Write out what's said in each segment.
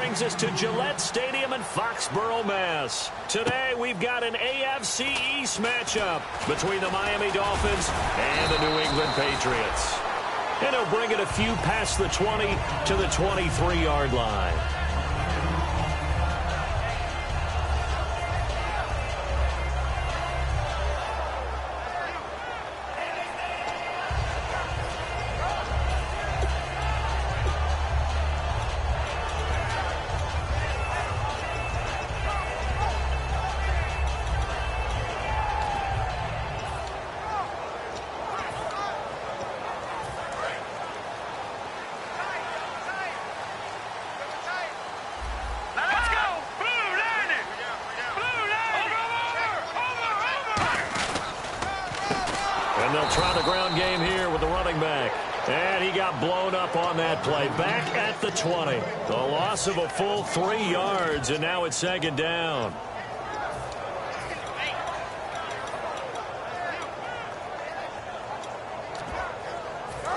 brings us to Gillette Stadium in Foxborough, Mass. Today, we've got an AFC East matchup between the Miami Dolphins and the New England Patriots. And he'll bring it a few past the 20 to the 23-yard line. And they'll try the ground game here with the running back. And he got blown up on that play. Back at the 20. The loss of a full 3 yards, and now it's second down.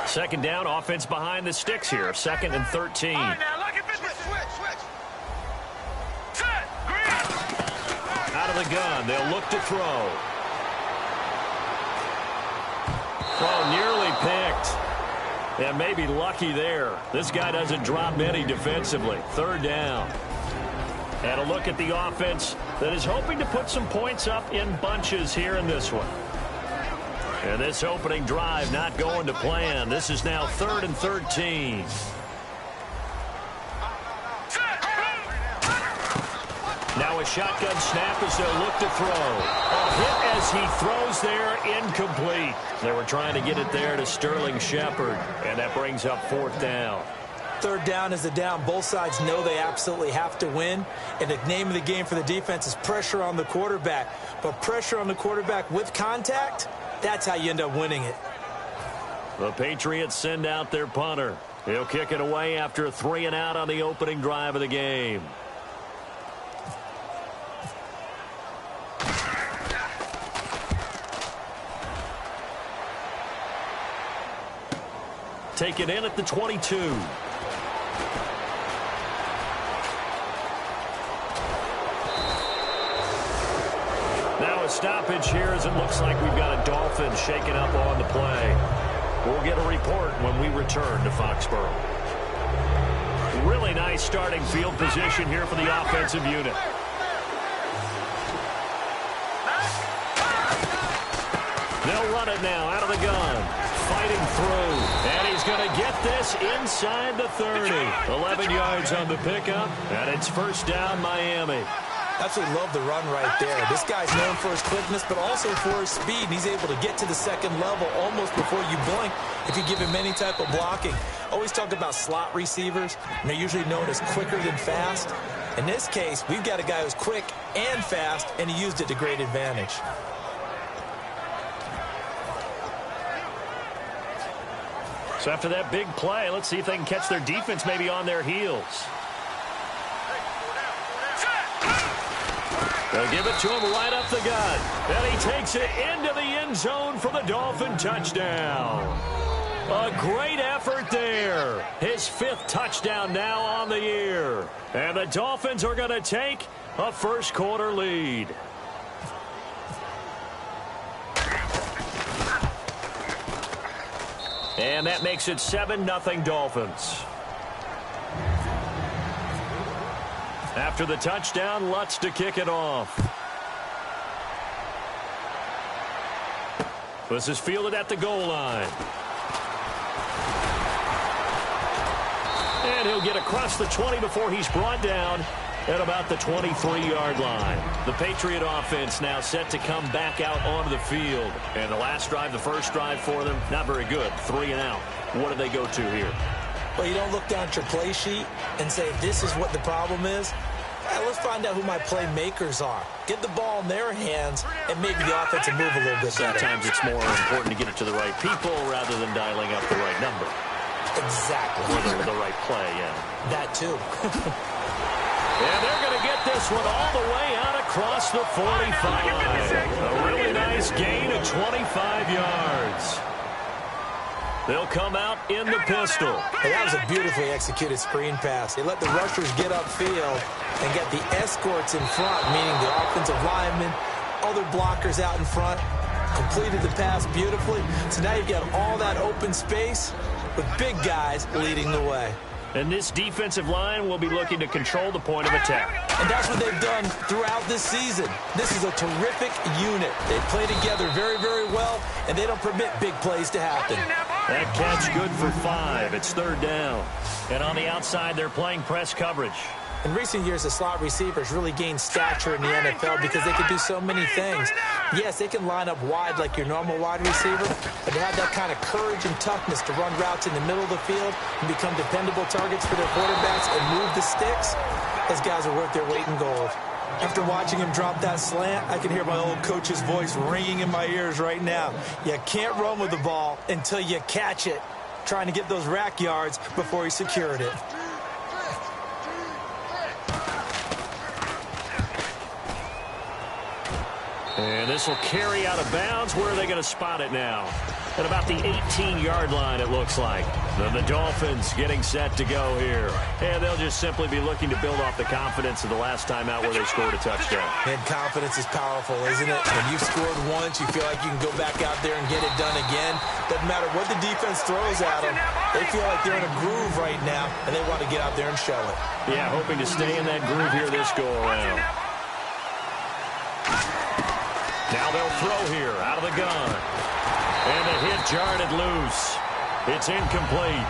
Second down, offense behind the sticks here. 2nd and 13. Out of the gun, they'll look to throw. Oh, nearly picked. And maybe lucky there. This guy doesn't drop many defensively. 3rd down. And a look at the offense that is hoping to put some points up in bunches here in this one. And this opening drive not going to plan. This is now 3rd and 13. Now a shotgun snap as they'll look to throw. A hit as he throws there, incomplete. They were trying to get it there to Sterling Shepard, and that brings up 4th down. 3rd down is the down. Both sides know they absolutely have to win, and the name of the game for the defense is pressure on the quarterback. But pressure on the quarterback with contact, that's how you end up winning it. The Patriots send out their punter. He'll kick it away after a 3 and out on the opening drive of the game. Take it in at the 22. Now a stoppage here as it looks like we've got a Dolphin shaken up on the play. We'll get a report when we return to Foxborough. Really nice starting field position here for the offensive unit. They'll run it now out of the gun. Fighting through, and he's going to get this inside the 30. 11 yards on the pickup, and it's 1st down, Miami. Absolutely love the run right there. This guy's known for his quickness, but also for his speed. He's able to get to the 2nd level almost before you blink if you give him any type of blocking. Always talk about slot receivers, and they're usually known as quicker than fast. In this case, we've got a guy who's quick and fast, and he used it to great advantage. So after that big play, let's see if they can catch their defense maybe on their heels. They'll give it to him right up the gut. And he takes it into the end zone for the Dolphin touchdown. A great effort there. His 5th touchdown now on the year. And the Dolphins are going to take a 1st quarter lead. And that makes it 7-0 Dolphins. After the touchdown, Lutz to kick it off. This is fielded at the goal line. And he'll get across the 20 before he's brought down at about the 23-yard line. The Patriot offense now set to come back out onto the field. And the last drive, the first drive for them, not very good. 3 and out. What do they go to here? Well, you don't look down at your play sheet and say, this is what the problem is. Let's find out who my playmakers are. Get the ball in their hands, and maybe the offense will move a little bit better. Sometimes it's more important to get it to the right people rather than dialing up the right number. Exactly. Or the right play, yeah. That, too. And they're going to get this one all the way out across the 45. A really nice gain of 25 yards. They'll come out in the pistol. Hey, that was a beautifully executed screen pass. They let the rushers get upfield and get the escorts in front, meaning the offensive linemen, other blockers out in front, completed the pass beautifully. So now you've got all that open space with big guys leading the way. And this defensive line will be looking to control the point of attack. And that's what they've done throughout this season. This is a terrific unit. They play together very, very well, and they don't permit big plays to happen. That catch good for 5. It's 3rd down. And on the outside, they're playing press coverage. In recent years, the slot receivers really gained stature in the NFL because they can do so many things. Yes, they can line up wide like your normal wide receiver, but they have that kind of courage and toughness to run routes in the middle of the field and become dependable targets for their quarterbacks and move the sticks. Those guys are worth their weight in gold. After watching him drop that slant, I can hear my old coach's voice ringing in my ears right now. You can't run with the ball until you catch it, trying to get those rack yards before he secured it. And this will carry out of bounds. Where are they going to spot it now? At about the 18-yard line, it looks like. The Dolphins getting set to go here. And they'll just simply be looking to build off the confidence of the last time out where they scored a touchdown. And confidence is powerful, isn't it? When you've scored once, you feel like you can go back out there and get it done again. Doesn't matter what the defense throws at them. They feel like they're in a groove right now, and they want to get out there and show it. Yeah, hoping to stay in that groove here this go-around. Now they'll throw here out of the gun. And the hit jarred loose. It's incomplete.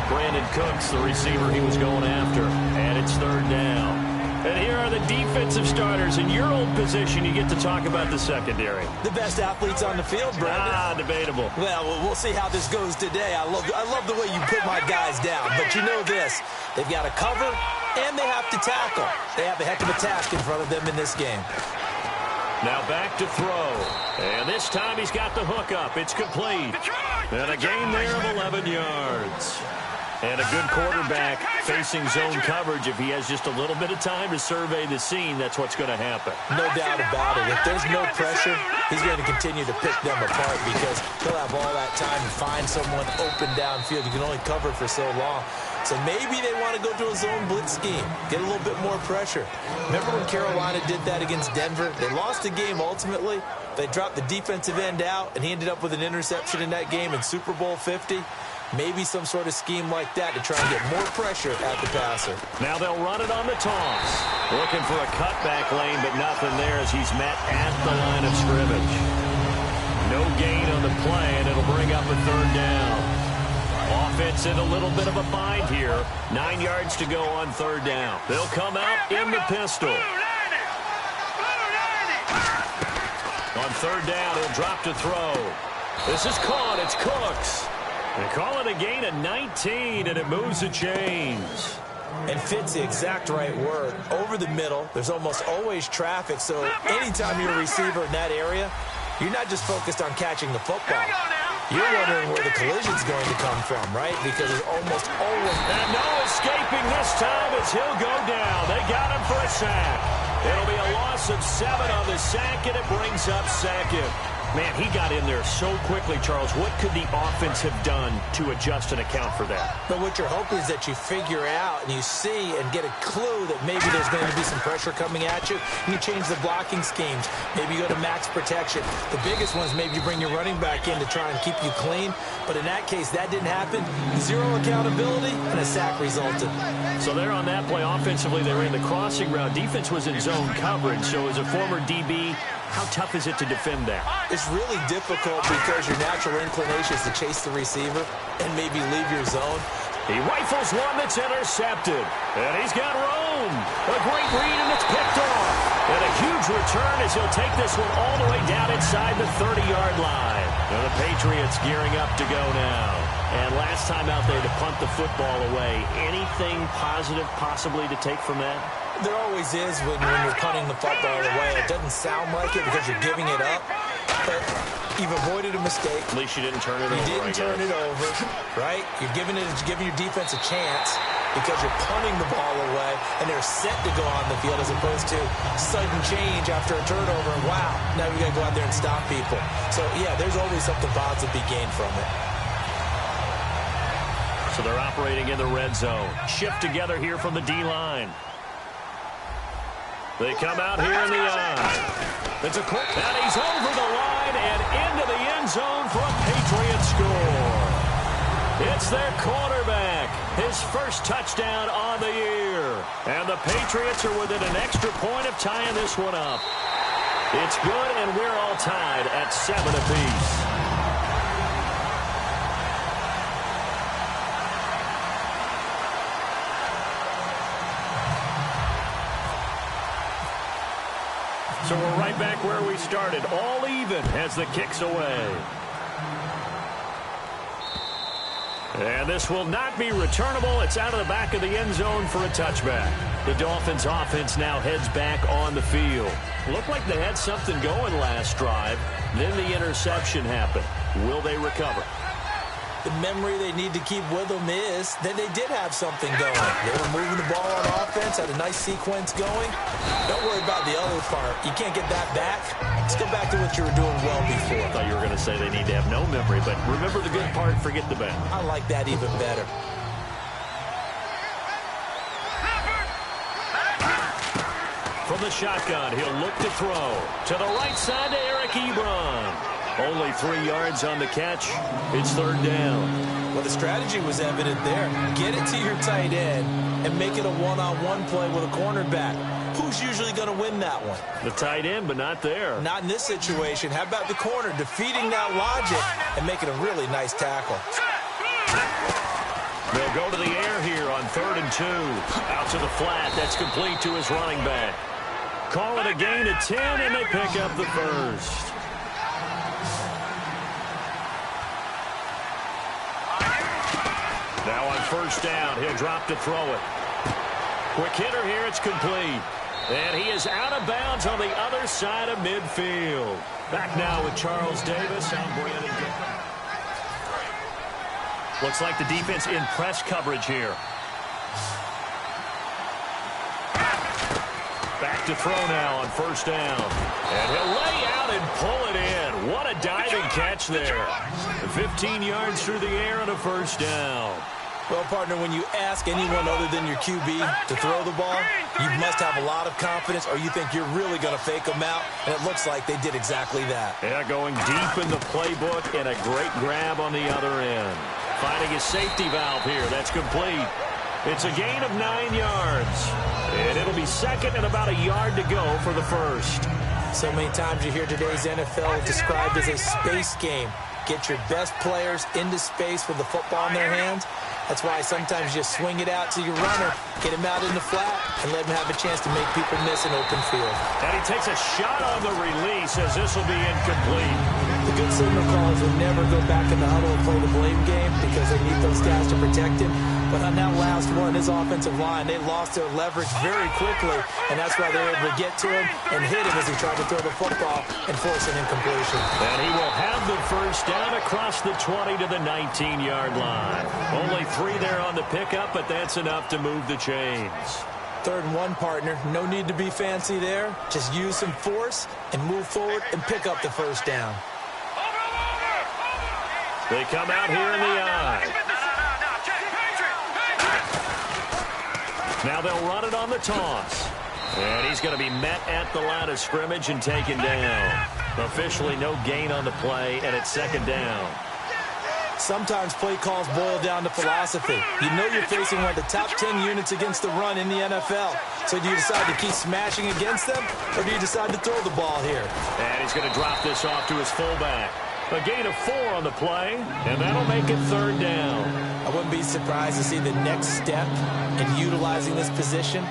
Brandon Cooks, the receiver he was going after. And it's 3rd down. And here are the defensive starters. In your old position, you get to talk about the secondary. The best athletes on the field, Brandon. Debatable. Well, we'll see how this goes today. I love the way you put my guys down. But you know this. They've got to cover, and they have to tackle. They have a heck of a task in front of them in this game. Now back to throw. And this time he's got the hook up. It's complete. And a gain there of 11 yards. And a good quarterback facing zone coverage. If he has just a little bit of time to survey the scene, that's what's going to happen. No doubt about it. If there's no pressure, he's going to continue to pick them apart because he'll have all that time to find someone open downfield. You can only cover for so long. So maybe they want to go to a zone blitz scheme, get a little bit more pressure. Remember when Carolina did that against Denver? They lost the game ultimately. They dropped the defensive end out, and he ended up with an interception in that game in Super Bowl 50. Maybe some sort of scheme like that to try and get more pressure at the passer. Now they'll run it on the toss. Looking for a cutback lane, but nothing there as he's met at the line of scrimmage. No gain on the play, and it'll bring up a 3rd down. Offense in a little bit of a bind here. 9 yards to go on 3rd down. They'll come out in the pistol. On 3rd down, he'll drop to throw. This is caught. It's Cooks. They call it a gain of 19, and it moves the chains. And fits the exact right word. Over the middle, there's almost always traffic, so anytime you're a receiver in that area, you're not just focused on catching the football. You're wondering where the collision's going to come from, right? Because there's almost always... And no escaping this time as he'll go down. They got him for a sack. It'll be a loss of 7 on the sack, and it brings up 2nd. Man, he got in there so quickly, Charles. What could the offense have done to adjust and account for that? But what you're hoping is that you figure out and you see and get a clue that maybe there's going to be some pressure coming at you, and you change the blocking schemes. Maybe you go to max protection. The biggest one is maybe you bring your running back in to try and keep you clean. But in that case, that didn't happen. 0 accountability, and a sack resulted. So there on that play, offensively, they ran the crossing route. Defense was in zone coverage. So as a former DB, how tough is it to defend that? It's really difficult because your natural inclination is to chase the receiver and maybe leave your zone. He rifles one that's intercepted. And he's got room. A great read, and it's picked off. And a huge return as he'll take this one all the way down inside the 30-yard line. Now the Patriots gearing up to go now. And last time out there to punt the football away. Anything positive possibly to take from that? There always is when you're punting the football away. It doesn't sound like it because you're giving it up, but you've avoided a mistake. At least you didn't turn it over. You didn't turn it over, right? You're giving your defense a chance because you're punting the ball away, and they're set to go on the field as opposed to sudden change after a turnover. And wow, now we got to go out there and stop people. So, yeah, there's always something positive to be gained from it. So they're operating in the red zone. Shift together here from the D-line. They come out here in the eye. It's a quick, and he's over the line and into the end zone for a Patriot score. It's their quarterback, his first touchdown on the year. And the Patriots are within an extra point of tying this one up. It's good, and we're all tied at 7 apiece. So we're right back where we started, all even as the kick's away. And this will not be returnable. It's out of the back of the end zone for a touchback. The Dolphins offense now heads back on the field. Looked like they had something going last drive. Then the interception happened. Will they recover? The memory they need to keep with them is that they did have something going. They were moving the ball on offense, had a nice sequence going. Don't worry about the other part. You can't get that back. Let's go back to what you were doing well before. I thought you were going to say they need to have no memory, but remember the good part, forget the bad. I like that even better. From the shotgun, he'll look to throw. To the right side to Eric Ebron. Only 3 yards on the catch. It's third down. Well, the strategy was evident there. Get it to your tight end and make it a one-on-one play with a cornerback. Who's usually going to win that one? The tight end, but not there. Not in this situation. How about the corner defeating that logic and making a really nice tackle? They'll go to the air here on 3rd and 2. Out to the flat. That's complete to his running back. Call it a gain of 10, and they pick up the first. Now on first down, he'll drop to throw it. Quick hitter here, it's complete. And he is out of bounds on the other side of midfield. Back now with Charles Davis and Brandon Gifford. Looks like the defense in press coverage here. Back to throw now on first down. And he'll lay out and pull it in. What a diving catch there. 15 yards through the air and a first down. Well, partner, when you ask anyone other than your QB to throw the ball, you must have a lot of confidence or you think you're really going to fake them out, and it looks like they did exactly that. Yeah, going deep in the playbook and a great grab on the other end. Finding his safety valve here. That's complete. It's a gain of 9 yards. And it'll be second and about a yard to go for the first. So many times you hear today's NFL described as a space game. Get your best players into space with the football in their hands. That's why sometimes you swing it out to your runner, get him out in the flat, and let him have a chance to make people miss an open field. And he takes a shot on the release as this will be incomplete. The good signal callers will never go back in the huddle and play the blame game because they need those guys to protect him. But on that last one, his offensive line, they lost their leverage very quickly, and that's why they were able to get to him and hit him as he tried to throw the football and force an incompletion. And he will have the first down across the 20 to the 19-yard line. Only 3 there on the pickup, but that's enough to move the chains. 3rd and 1, partner. No need to be fancy there. Just use some force and move forward and pick up the first down. They come out here in the eye. Now they'll run it on the toss. And he's going to be met at the line of scrimmage and taken down. Officially no gain on the play, and it's second down. Sometimes play calls boil down to philosophy. You know you're facing one of the top 10 units against the run in the NFL. So do you decide to keep smashing against them, or do you decide to throw the ball here? And he's going to drop this off to his fullback. A gain of 4 on the play, and that'll make it third down. I wouldn't be surprised to see the next step in utilizing this position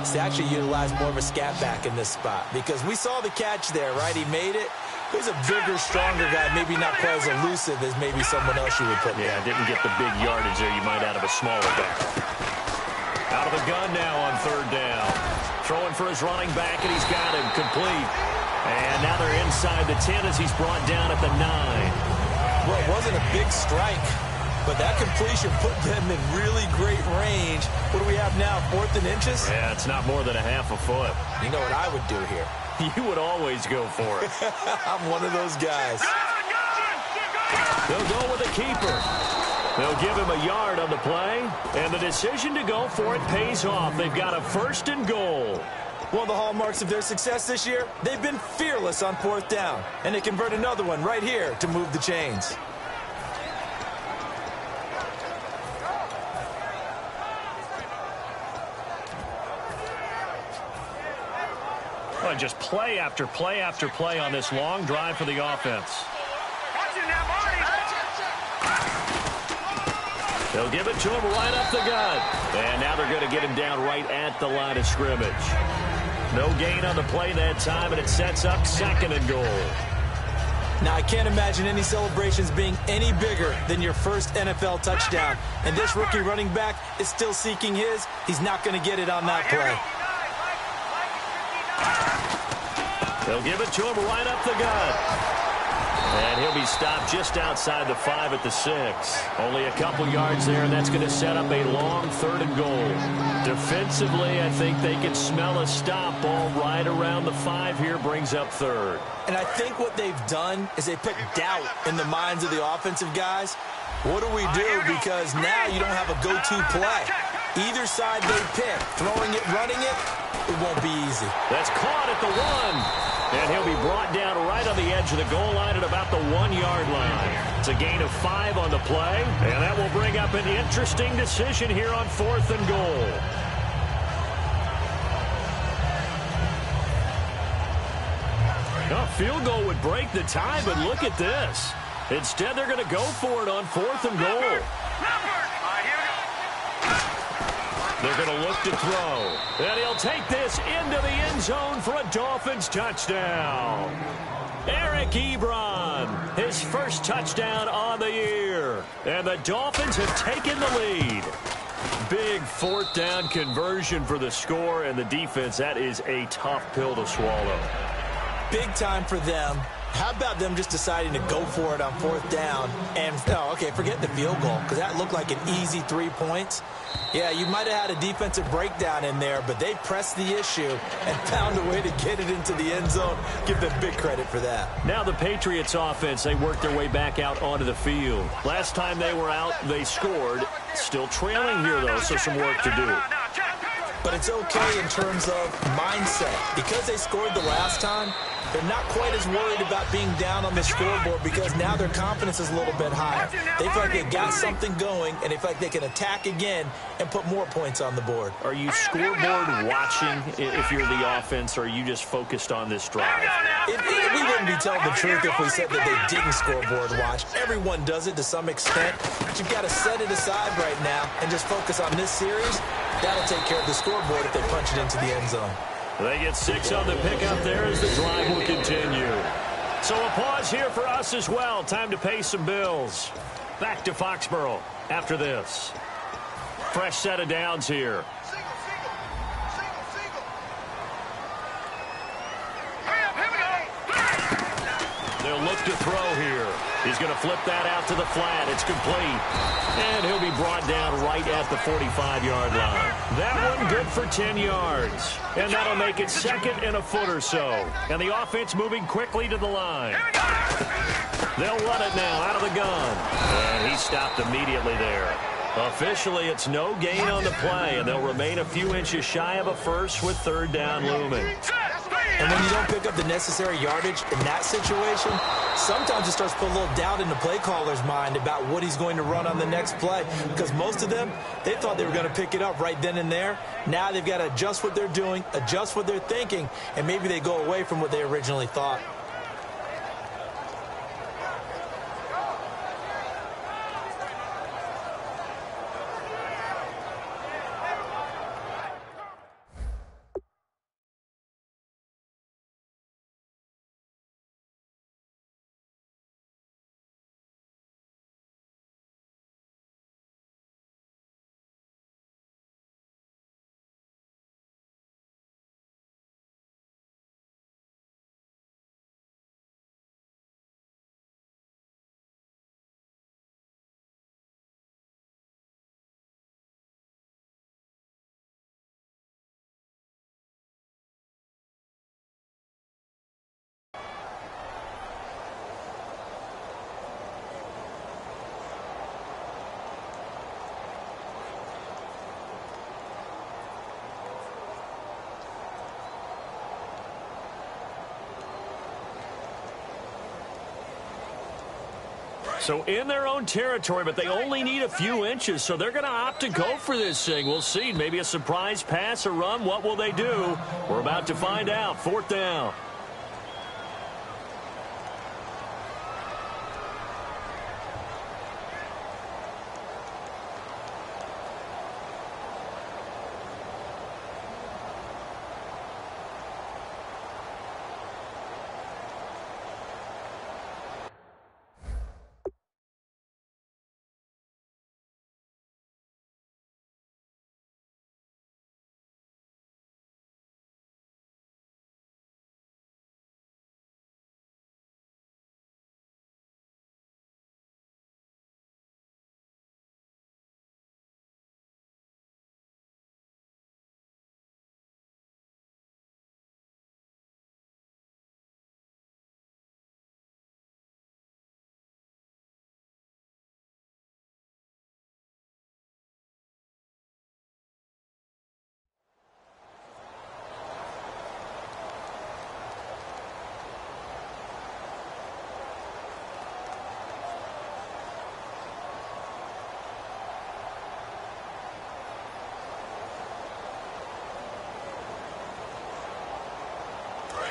is to actually utilize more of a scat back in this spot. Because we saw the catch there, right? He made it. He's a bigger, stronger guy, maybe not quite as elusive as maybe someone else you would put there. Yeah, didn't get the big yardage there you might out of a smaller back. Out of the gun now on third down. Throwing for his running back, and he's got him complete. And now they're inside the 10 as he's brought down at the 9. Well, it wasn't a big strike, but that completion put them in really great range. What do we have now, 4th and inches? Yeah, it's not more than a half a foot. You know what I would do here? You would always go for it. I'm one of those guys. They'll go with a keeper. They'll give him a yard on the play, and the decision to go for it pays off. They've got a 1st and goal. One of the hallmarks of their success this year, they've been fearless on 4th down, and they convert another one right here to move the chains. Oh, just play after play after play on this long drive for the offense. They'll give it to him right up the gut. And now they're going to get him down right at the line of scrimmage. No gain on the play that time, and it sets up 2nd and goal. Now, I can't imagine any celebrations being any bigger than your first NFL touchdown. And this rookie running back is still seeking his. He's not going to get it on that play. They'll give it to him right up the gut. And he'll be stopped just outside the 5 at the 6. Only a couple yards there, and that's going to set up a long 3rd and goal. Defensively, I think they can smell a stop. Ball right around the 5 here brings up 3rd. And I think what they've done is they put doubt in the minds of the offensive guys. What do we do? Because now you don't have a go-to play. Either side they pick, throwing it, running it, it won't be easy. That's caught at the 1. And he'll be brought down right on the edge of the goal line at about the 1-yard line. It's a gain of 5 on the play, and that will bring up an interesting decision here on 4th and goal. A field goal would break the tie, but look at this. Instead, they're going to go for it on 4th and goal. They're going to look to throw. And he'll take this into the end zone for a Dolphins touchdown. Eric Ebron, his first touchdown on the year. And the Dolphins have taken the lead. Big 4th down conversion for the score, and the defense, that is a tough pill to swallow. Big time for them. How about them just deciding to go for it on 4th down? And, oh, okay, forget the field goal, because that looked like an easy 3 points. Yeah, you might have had a defensive breakdown in there, but they pressed the issue and found a way to get it into the end zone. Give them big credit for that. Now the Patriots offense, they worked their way back out onto the field. Last time they were out, they scored. Still trailing here, though, so some work to do. But it's okay in terms of mindset. Because they scored the last time, they're not quite as worried about being down on the scoreboard because now their confidence is a little bit higher. They feel like they've got something going, and they feel like they can attack again and put more points on the board. Are you scoreboard watching if you're the offense, or are you just focused on this drive? We wouldn't be telling the truth if we said that they didn't scoreboard watch. Everyone does it to some extent, but you've got to set it aside right now and just focus on this series. That'll take care of the scoreboard if they punch it into the end zone. They get 6 on the pickup there as the drive will continue. So a pause here for us as well. Time to pay some bills. Back to Foxborough after this. Fresh set of downs here. They'll look to throw here. He's going to flip that out to the flat. It's complete. And he'll be brought down right at the 45-yard line. That one good for 10 yards. And that'll make it 2nd and a foot or so. And the offense moving quickly to the line. They'll run it now out of the gun. And he stopped immediately there. Officially, it's no gain on the play, and they'll remain a few inches shy of a first with 3rd down looming. And when you don't pick up the necessary yardage in that situation, sometimes it starts to put a little doubt in the play caller's mind about what he's going to run on the next play. Because most of them, they thought they were going to pick it up right then and there. Now they've got to adjust what they're doing, adjust what they're thinking, and maybe they go away from what they originally thought. So in their own territory, but they only need a few inches, so they're going to opt to go for this thing. We'll see. Maybe a surprise pass, a run. What will they do? We're about to find out. 4th down.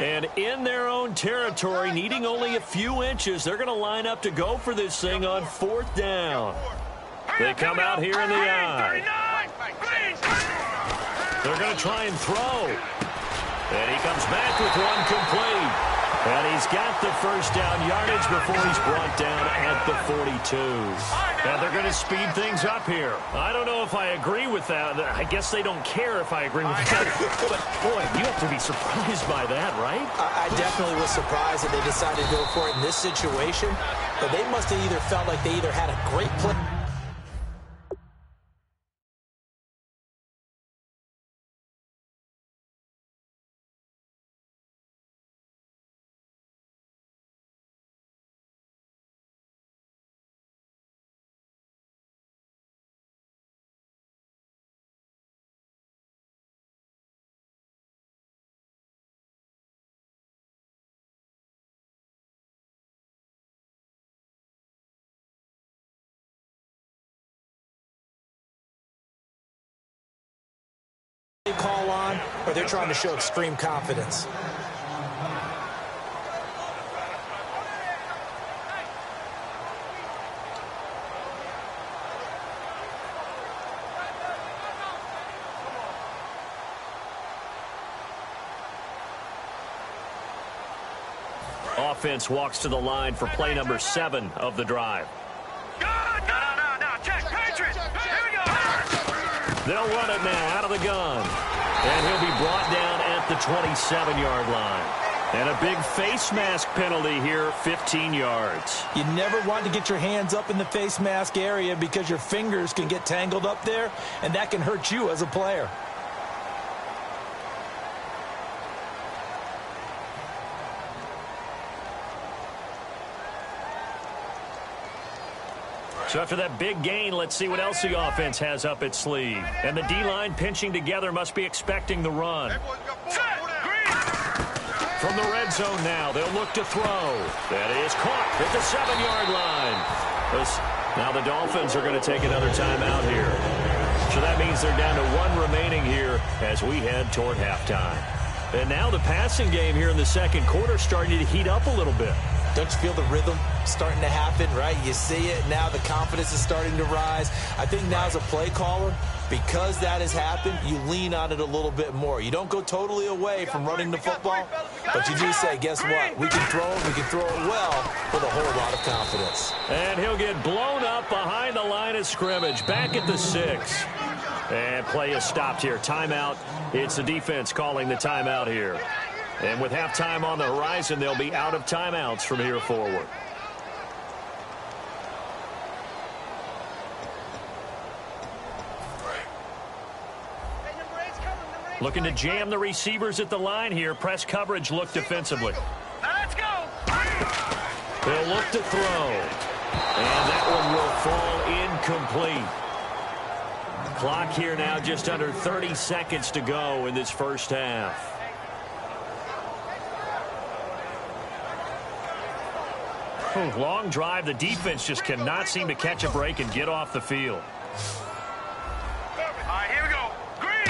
And in their own territory, needing only a few inches, they're going to line up to go for this thing on 4th down. They come out here in the I. They're going to try and throw. And he comes back with one complete. And he's got the first down yardage before he's brought down at the 42. And they're going to speed things up here. I don't know if I agree with that. I guess they don't care if I agree with that. But, boy, you have to be surprised by that, right? I definitely was surprised that they decided to go for it in this situation. But they must have either felt like they either had a great play. Call on, or they're trying to show extreme confidence. Offense walks to the line for play number 7 of the drive. They'll run it now out of the gun. And he'll be brought down at the 27-yard line. And a big face mask penalty here, 15 yards. You never want to get your hands up in the face mask area because your fingers can get tangled up there, and that can hurt you as a player. So after that big gain, let's see what else the offense has up its sleeve. And the D-line pinching together must be expecting the run. From the red zone now, they'll look to throw. That is caught at the 7-yard line. Now the Dolphins are going to take another timeout here. So that means they're down to 1 remaining here as we head toward halftime. And now the passing game here in the second quarter starting to heat up a little bit. Don't you feel the rhythm starting to happen, right? You see it. Now the confidence is starting to rise. I think now as a play caller, because that has happened, you lean on it a little bit more. You don't go totally away from running the football, but you do say, guess what? We can throw it. We can throw it well with a whole lot of confidence. And he'll get blown up behind the line of scrimmage, back at the 6. And play is stopped here. Timeout. It's the defense calling the timeout here. And with halftime on the horizon, they'll be out of timeouts from here forward. Looking to jam the receivers at the line here. Press coverage look defensively. Let's go. They'll look to throw. And that one will fall incomplete. Clock here now just under 30 seconds to go in this first half. Long drive. The defense just cannot seem to catch a break and get off the field. All right, here we go. Green.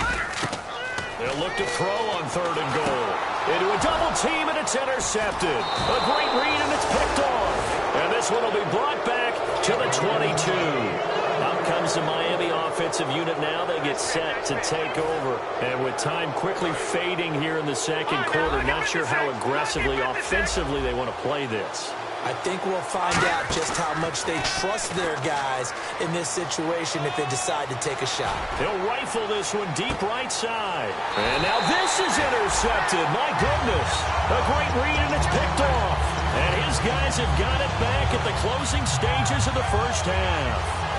They'll look to throw on 3rd and goal. Into a double team, and it's intercepted. A great read, and it's picked off. And this one will be brought back to the 22. Out comes the Miami offensive unit now. They get set to take over. And with time quickly fading here in the second quarter, not sure how aggressively, offensively they want to play this. I think we'll find out just how much they trust their guys in this situation if they decide to take a shot. He'll rifle this one deep right side. And now this is intercepted. My goodness. A great read, and it's picked off. And his guys have got it back at the closing stages of the first half.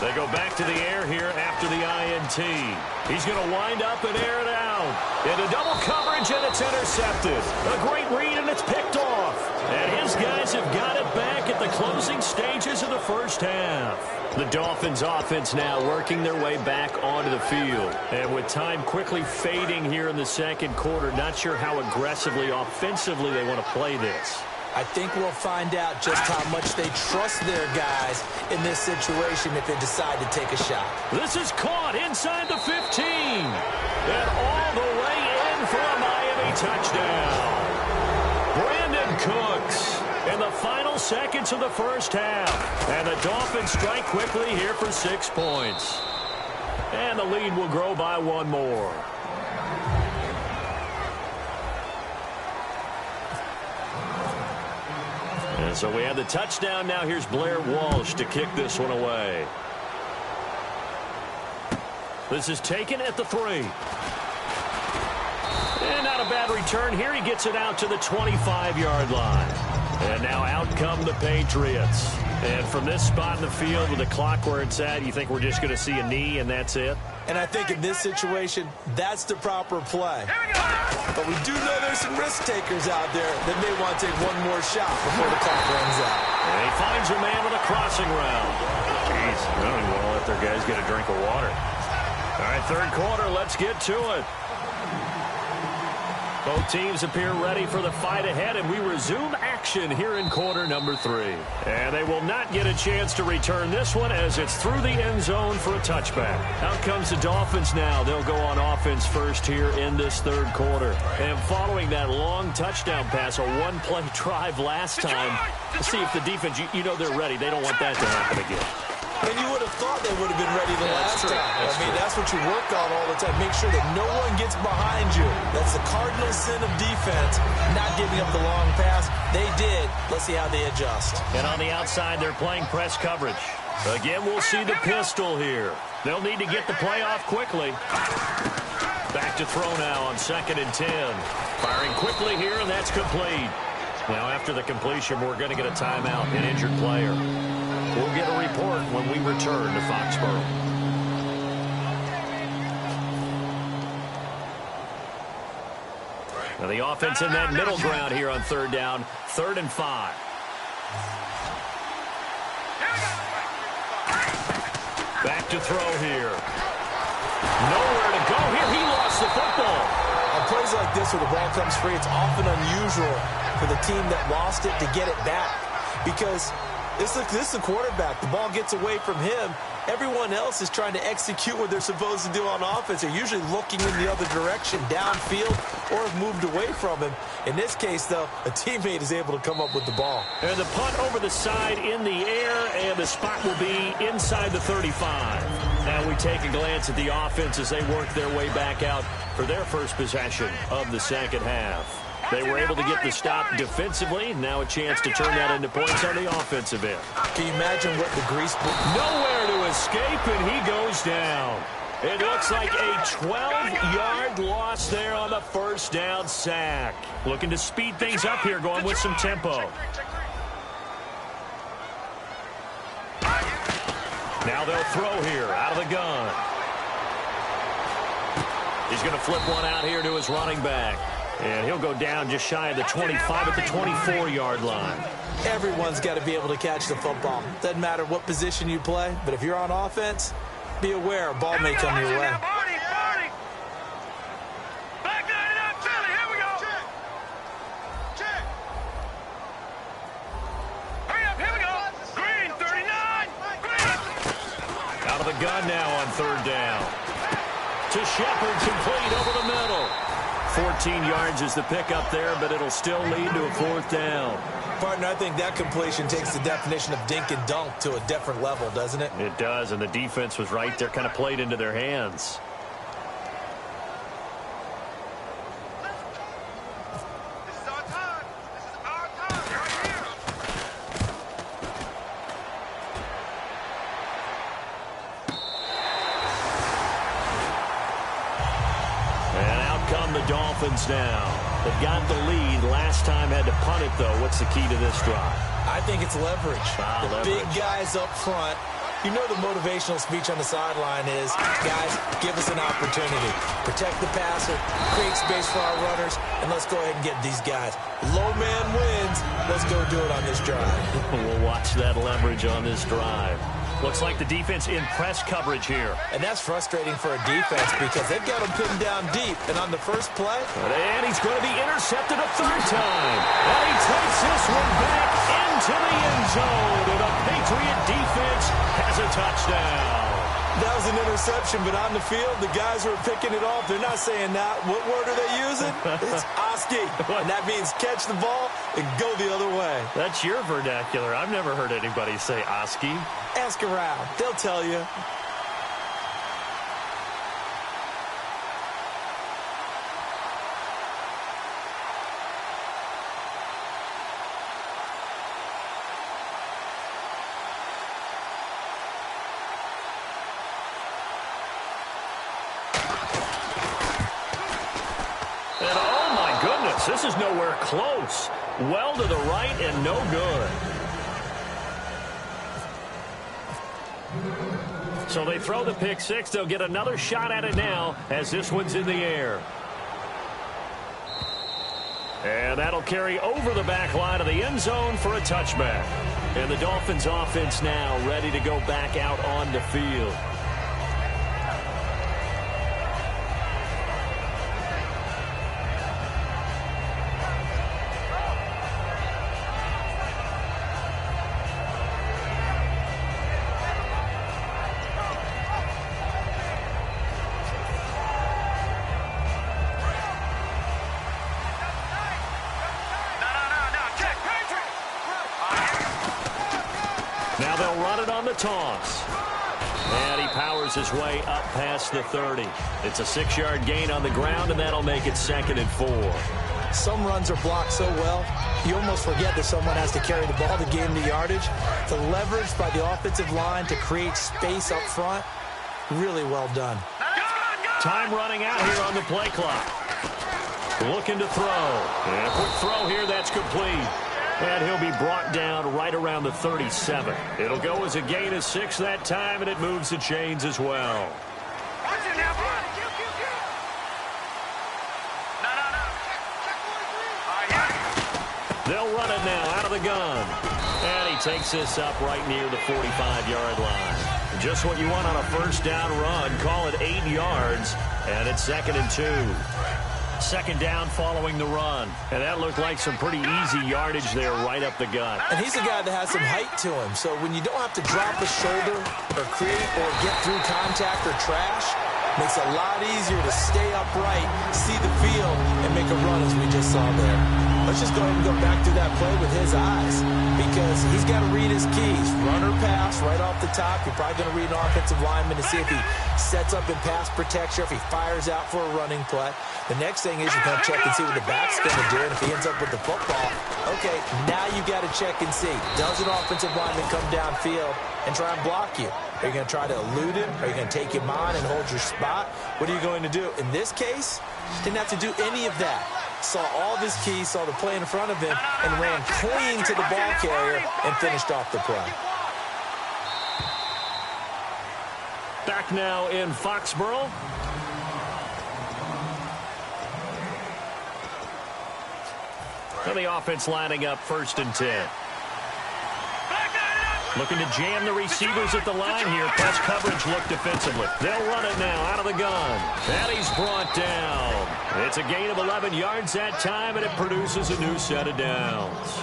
They go back to the air here after the INT. He's going to wind up and air it out. Into double coverage, and it's intercepted. A great read, and it's picked off. And his guys have got it back at the closing stages of the first half. The Dolphins offense now working their way back onto the field. And with time quickly fading here in the second quarter, not sure how aggressively, offensively they want to play this. I think we'll find out just how much they trust their guys in this situation if they decide to take a shot. This is caught inside the 15. And all the way in for a Miami touchdown. Brandon Cooks in the final seconds of the first half. And the Dolphins strike quickly here for 6 points. And the lead will grow by 1 more. And so we have the touchdown. Now here's Blair Walsh to kick this one away. This is taken at the 3. And not a bad return here. He gets it out to the 25-yard line. And now out come the Patriots. And from this spot in the field with the clock where it's at, you think we're just going to see a knee and that's it? And I think in this situation, that's the proper play. But we do know there's some risk takers out there that may want to take one more shot before the clock runs out. And he finds a man with a crossing route. Jeez, I don't even want to let their guys get a drink of water. All right, third quarter, let's get to it. Both teams appear ready for the fight ahead, and we resume action here in quarter number 3. And they will not get a chance to return this one as it's through the end zone for a touchback. Out comes the Dolphins now. They'll go on offense first here in this third quarter. And following that long touchdown pass, a one-play drive last time, let's see if the defense, you know they're ready. They don't want that to happen again. And you would have thought they would have been ready the last time. That's what you work on all the time. Make sure that no one gets behind you. That's the cardinal sin of defense, not giving up the long pass. They did. Let's see how they adjust. And on the outside, they're playing press coverage. Again, we'll see the pistol here. They'll need to get the play off quickly. Back to throw now on 2nd and 10. Firing quickly here, and that's complete. Now, after the completion, we're going to get a timeout, an injured player. We'll get a report when we return to Foxborough. Now the offense in that middle ground here on 3rd down, 3rd and 5. Back to throw here. Nowhere to go here. He lost the football. On plays like this where the ball comes free, it's often unusual for the team that lost it to get it back because this is the quarterback. The ball gets away from him. Everyone else is trying to execute what they're supposed to do on offense. They're usually looking in the other direction, downfield, or have moved away from him. In this case, though, a teammate is able to come up with the ball. And the punt over the side in the air, and the spot will be inside the 35. Now we take a glance at the offense as they work their way back out for their first possession of the second half. They were able to get the stop defensively. Now a chance to turn that into points on the offensive end. Can you imagine what the grease... Nowhere to escape, and he goes down. It looks like a 12-yard loss there on the first down sack. Looking to speed things up here, going with some tempo. Now they'll throw here out of the gun. He's going to flip one out here to his running back. And he'll go down just shy of the 25 at the 24-yard line. Everyone's got to be able to catch the football. Doesn't matter what position you play, but if you're on offense, be aware a ball may come your way. gun now on third down. To Shepard, complete over the middle. 14 yards is the pickup there, but it'll still lead to a fourth down. Partner, I think that completion takes the definition of dink and dunk to a different level, doesn't it? It does, and the defense was right there, kind of played into their hands. Dolphins now. They've got the lead. Last time had to punt it, though. What's the key to this drive? I think it's leverage. Leverage. Big guys up front. You know the motivational speech on the sideline is, guys, give us an opportunity. Protect the passer, create space for our runners, and let's go ahead and get these guys. Low man wins. Let's go do it on this drive. We'll watch that leverage on this drive. Looks like the defense in press coverage here. And that's frustrating for a defense because they've got him pinned down deep. And on the first play. And he's going to be intercepted a third time. And he takes this one back into the end zone. And the Patriot defense has a touchdown. That was an interception, but on the field, the guys who are picking it off, they're not saying that. What word are they using? It's Oski. And that means catch the ball and go the other way. That's your vernacular. I've never heard anybody say Oski. Ask around. They'll tell you. This is nowhere close. Well to the right and no good. So they throw the pick six. They'll get another shot at it now as this one's in the air. And that'll carry over the back line of the end zone for a touchback. And the Dolphins offense now ready to go back out on the field. Now they'll run it on the toss. And he powers his way up past the 30. It's a 6-yard gain on the ground, and that'll make it 2nd and 4. Some runs are blocked so well, you almost forget that someone has to carry the ball to gain the yardage. The leverage by the offensive line to create space up front, really well done. Time running out here on the play clock. Looking to throw. And a quick throw here, that's complete. And he'll be brought down right around the 37. It'll go as a gain of 6 that time, and it moves the chains as well. They'll run it now out of the gun. And he takes this up right near the 45-yard line. Just what you want on a first down run. Call it 8 yards, and it's 2nd and 2. 2nd down following the run. And that looked like some pretty easy yardage there right up the gut. And he's a guy that has some height to him. So when you don't have to drop a shoulder or create or get through contact or trash, makes it a lot easier to stay upright, see the field, and make a run as we just saw there. Let's just go ahead and go back through that play with his eyes because he's got to read his keys. Run or pass right off the top. You're probably going to read an offensive lineman to see if he sets up in pass protection, if he fires out for a running play. The next thing is you're going to check and see what the back's going to do, and if he ends up with the football, okay, now you got to check and see. Does an offensive lineman come downfield and try and block you? Are you going to try to elude him? Are you going to take him on and hold your spot? What are you going to do? In this case, didn't have to do any of that. Saw all of his keys, saw the play in front of him, and ran clean to the ball carrier and finished off the play. Back now in Foxborough. And the offense lining up 1st and 10. Looking to jam the receivers at the line here. Press coverage look defensively. They'll run it now out of the gun. And he's brought down. It's a gain of 11 yards that time, and it produces a new set of downs.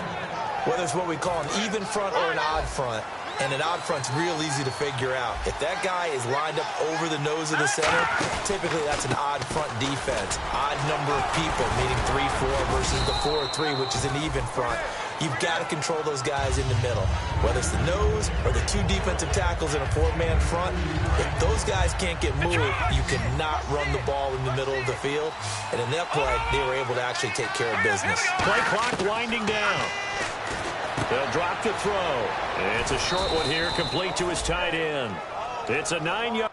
Whether it's what we call an even front or an odd front, And an odd front's real easy to figure out. If that guy is lined up over the nose of the center, typically that's an odd front defense. Odd number of people, meaning 3-4 versus the 4-3, which is an even front. You've got to control those guys in the middle. Whether it's the nose or the two defensive tackles in a four-man front, if those guys can't get moved, you cannot run the ball in the middle of the field. And in that play, they were able to actually take care of business. Play clock winding down. They'll drop the throw. It's a short one here, complete to his tight end. It's a 9-yard.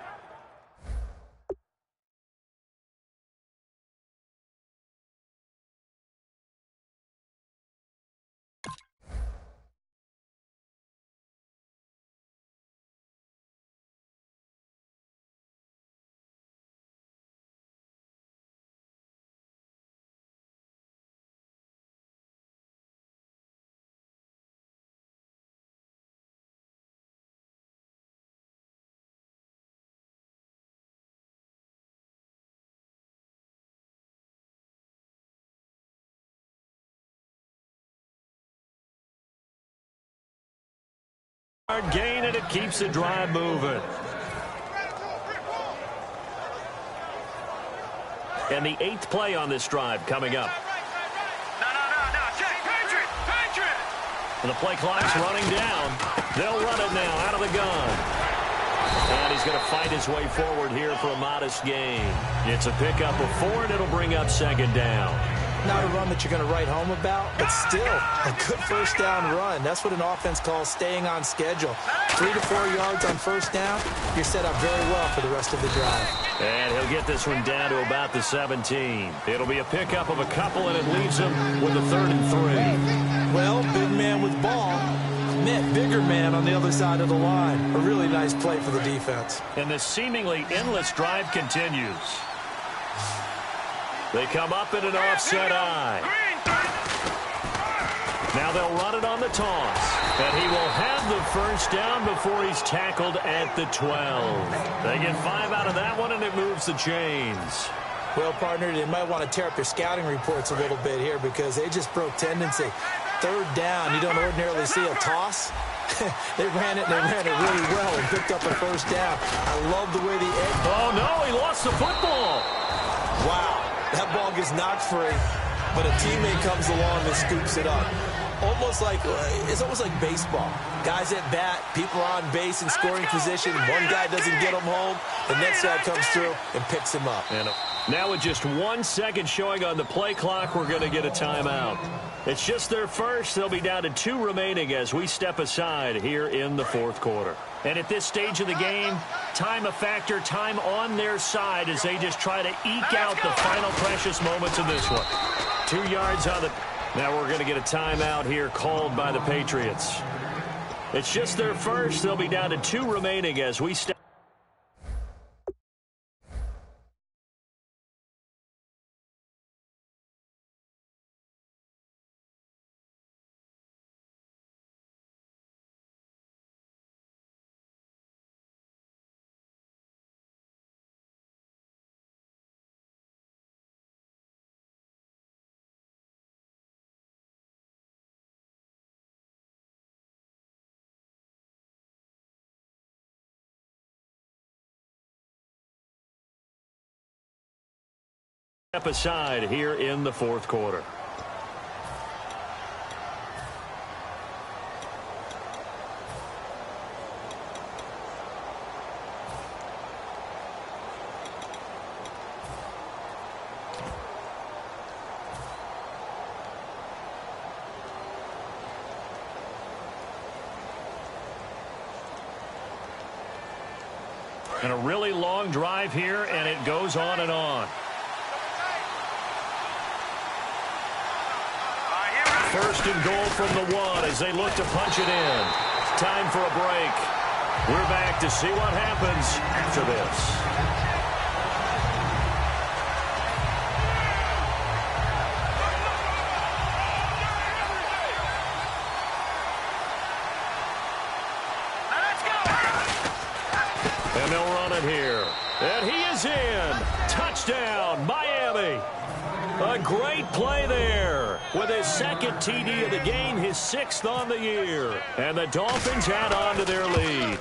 Gain, and it keeps the drive moving. And the 8th play on this drive coming up. And the play clock's running down. They'll run it now out of the gun. And he's going to fight his way forward here for a modest gain. It's a pickup of 4, and it'll bring up 2nd down. Not a run that you're going to write home about, but still a good first down run. That's what an offense calls staying on schedule. 3 to 4 yards on first down, you're set up very well for the rest of the drive. And he'll get this one down to about the 17. It'll be a pickup of a couple, and it leaves him with a 3rd and 3. Well, big man with ball met bigger man on the other side of the line. A really nice play for the defense. And this seemingly endless drive continues. They come up in an offset eye. Now they'll run it on the toss. And he will have the first down before he's tackled at the 12. They get 5 out of that one, and it moves the chains. Well, partner, they might want to tear up your scouting reports a little bit here because they just broke tendency. 3rd down, you don't ordinarily see a toss. They ran it really well and picked up a first down. I love the way the edge. Oh, no, he lost the football. Wow. That ball gets knocked free, but a teammate comes along and scoops it up. It's almost like baseball. Guys at bat, people are on base in scoring position. One guy doesn't get him home. The next guy comes through and picks him up. And now with just 1 second showing on the play clock, we're going to get a timeout. It's just their first. They'll be down to 2 remaining as we step aside here in the 4th quarter. And at this stage of the game, time a factor, time on their side as they just try to eke out the final precious moments of this one. 2 yards on the... Now we're going to get a timeout here called by the Patriots. It's just their first. They'll be down to 2 remaining as we step... Step aside here in the 4th quarter. And a really long drive here, and it goes on and on. 1st and goal from the 1 as they look to punch it in. Time for a break. We're back to see what happens after this. And they'll run it here. And he is in. Touchdown, Miami. A great play there. With his second TD of the game, his sixth on the year. And the Dolphins add on to their lead.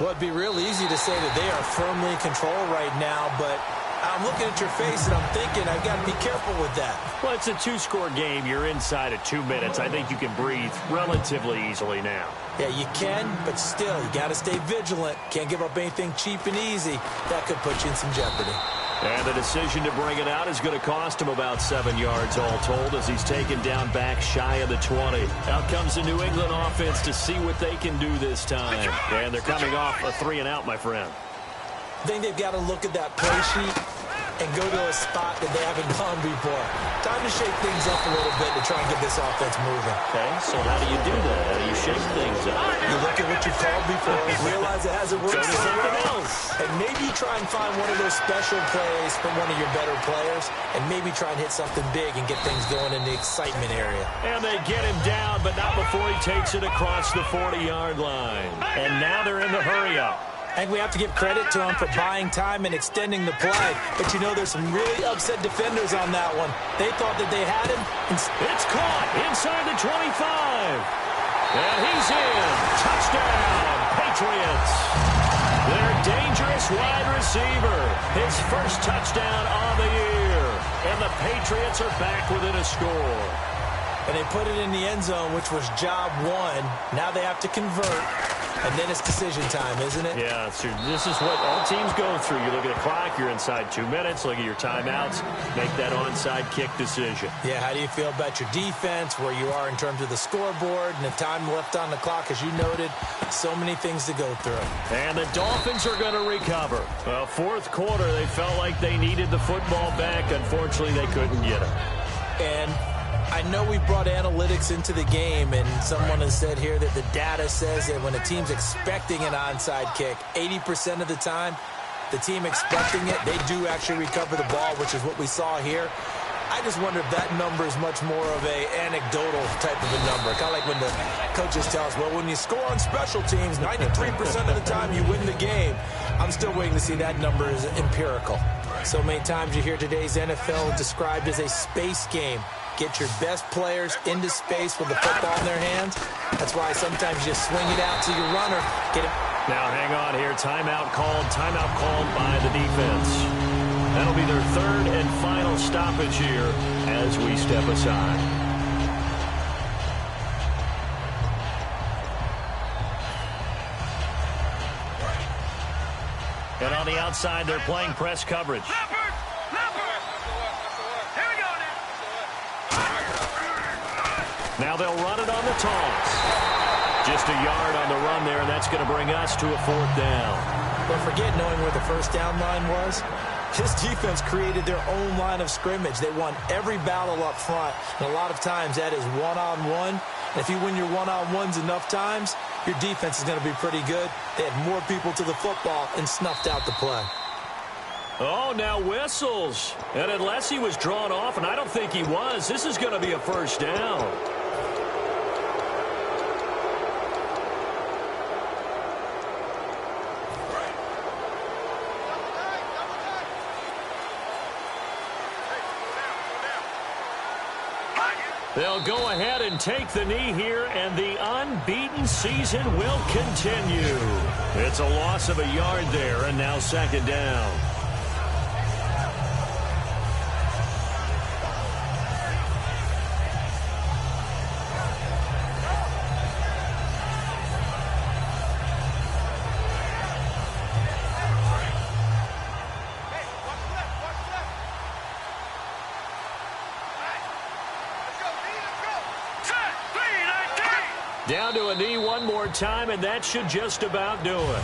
Well, it'd be real easy to say that they are firmly in control right now, but I'm looking at your face and I'm thinking I've got to be careful with that. Well, it's a two-score game. You're inside of 2 minutes. I think you can breathe relatively easily now. Yeah, you can, but still, you got to stay vigilant. Can't give up anything cheap and easy. That could put you in some jeopardy. And the decision to bring it out is going to cost him about 7 yards all told as he's taken down back shy of the 20. Out comes the New England offense to see what they can do this time. And they're coming off a 3-and-out, my friend. I think they've got to look at that play sheet and go to a spot that they haven't gone before. Time to shake things up a little bit to try and get this offense moving. Okay, so how do you do that? How do you shake things up? You look at what you've called before, realize it hasn't worked so something else. And maybe you try and find one of those special plays from one of your better players, and maybe try and hit something big and get things going in the excitement area. And they get him down, but not before he takes it across the 40-yard line. And now they're in the hurry-up. I think we have to give credit to him for buying time and extending the play. But, you know, there's some really upset defenders on that one. They thought that they had him. It's caught inside the 25. And he's in. Touchdown, Patriots. Their dangerous wide receiver. His first touchdown on the year. And the Patriots are back within a score. And they put it in the end zone, which was job one. Now they have to convert. And then it's decision time, isn't it? Yeah, so this is what all teams go through. You look at the clock, you're inside 2 minutes, look at your timeouts, make that onside kick decision. Yeah, how do you feel about your defense, where you are in terms of the scoreboard, and the time left on the clock, as you noted? So many things to go through. And the Dolphins are going to recover. Well, fourth quarter, they felt like they needed the football back. Unfortunately, they couldn't get it. And I know we brought analytics into the game, and someone has said here that the data says that when a team's expecting an onside kick, 80% of the time, the team expecting it, they do actually recover the ball, which is what we saw here. I just wonder if that number is much more of a anecdotal type of a number. Kind of like when the coaches tell us, well, when you score on special teams, 93% of the time you win the game. I'm still waiting to see that number is empirical. So many times you hear today's NFL described as a space game. Get your best players into space with the football in their hands. That's why sometimes you swing it out to your runner. Get it. Now hang on here. Timeout called by the defense. That'll be their third and final stoppage here as we step aside. And on the outside, they're playing press coverage. Now they'll run it on the toss. Just a yard on the run there, and that's going to bring us to a fourth down. But forget knowing where the first down line was. This defense created their own line of scrimmage. They won every battle up front, and a lot of times that is one-on-one. And if you win your one-on-ones enough times, your defense is going to be pretty good. They had more people to the football and snuffed out the play. Oh, now whistles. And unless he was drawn off, and I don't think he was, this is going to be a first down. They'll go ahead and take the knee here, and the unbeaten season will continue. It's a loss of a yard there, and now second down. Down to a knee one more time, and that should just about do it.